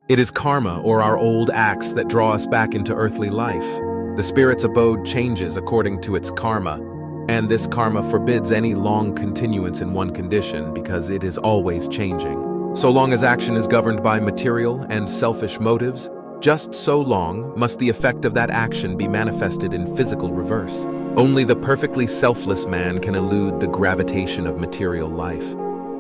It is karma, or our old acts, that draw us back into earthly life. The spirit's abode changes according to its karma, and this karma forbids any long continuance in one condition because it is always changing. So long as action is governed by material and selfish motives, just so long must the effect of that action be manifested in physical reverse. Only the perfectly selfless man can elude the gravitation of material life.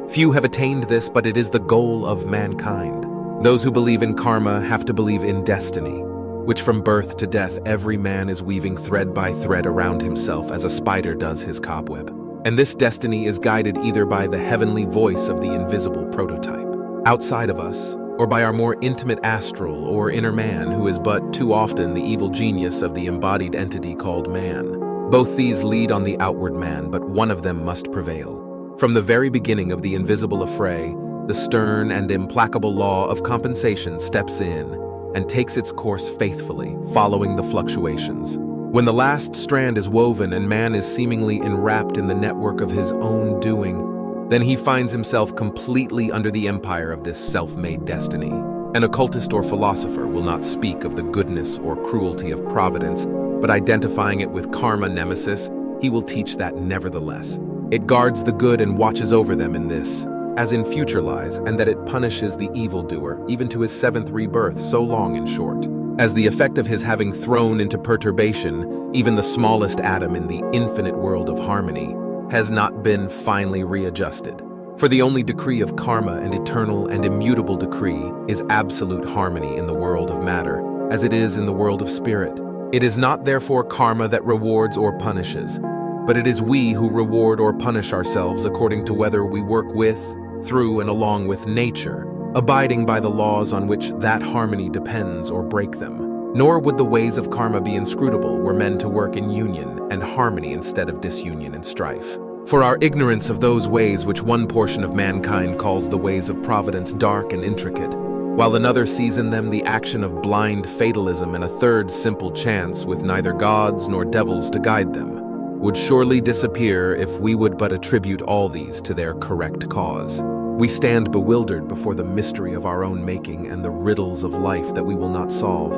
Few have attained this, but it is the goal of mankind. Those who believe in karma have to believe in destiny, which from birth to death every man is weaving thread by thread around himself as a spider does his cobweb. And this destiny is guided either by the heavenly voice of the invisible prototype outside of us, or by our more intimate astral or inner man, who is but too often the evil genius of the embodied entity called man. Both these lead on the outward man, but one of them must prevail. From the very beginning of the invisible affray, the stern and implacable law of compensation steps in and takes its course faithfully, following the fluctuations. When the last strand is woven and man is seemingly enwrapped in the network of his own doing, then he finds himself completely under the empire of this self-made destiny. An occultist or philosopher will not speak of the goodness or cruelty of providence, but identifying it with karma nemesis, he will teach that nevertheless. It guards the good and watches over them in this, as in future lies, and that it punishes the evildoer, even to his seventh rebirth, so long in short. As the effect of his having thrown into perturbation even the smallest atom in the infinite world of harmony, has not been finally readjusted. For the only decree of karma and eternal and immutable decree is absolute harmony in the world of matter, as it is in the world of spirit. It is not therefore karma that rewards or punishes, but it is we who reward or punish ourselves according to whether we work with, through, and along with nature, abiding by the laws on which that harmony depends, or break them. Nor would the ways of karma be inscrutable were men to work in union and harmony instead of disunion and strife. For our ignorance of those ways which one portion of mankind calls the ways of providence dark and intricate, while another sees in them the action of blind fatalism, and a third simple chance with neither gods nor devils to guide them, would surely disappear if we would but attribute all these to their correct cause. We stand bewildered before the mystery of our own making and the riddles of life that we will not solve,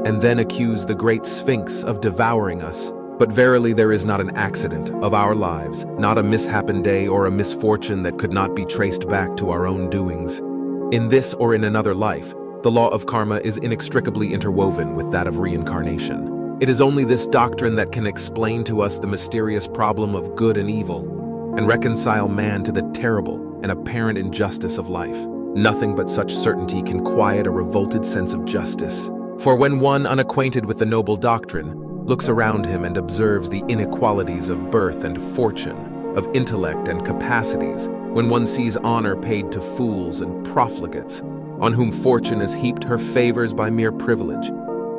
and then accuse the great Sphinx of devouring us. But verily there is not an accident of our lives, not a mishappen day or a misfortune that could not be traced back to our own doings. In this or in another life, the law of karma is inextricably interwoven with that of reincarnation. It is only this doctrine that can explain to us the mysterious problem of good and evil, and reconcile man to the terrible and apparent injustice of life. Nothing but such certainty can quiet a revolted sense of justice. For when one unacquainted with the noble doctrine looks around him and observes the inequalities of birth and fortune, of intellect and capacities, when one sees honor paid to fools and profligates, on whom fortune has heaped her favors by mere privilege,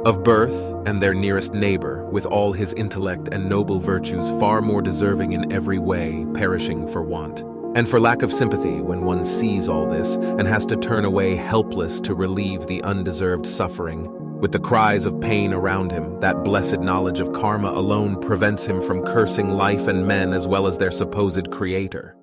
of birth and their nearest neighbor, with all his intellect and noble virtues far more deserving in every way, perishing for want. And for lack of sympathy, when one sees all this and has to turn away helpless to relieve the undeserved suffering, with the cries of pain around him, that blessed knowledge of karma alone prevents him from cursing life and men as well as their supposed creator.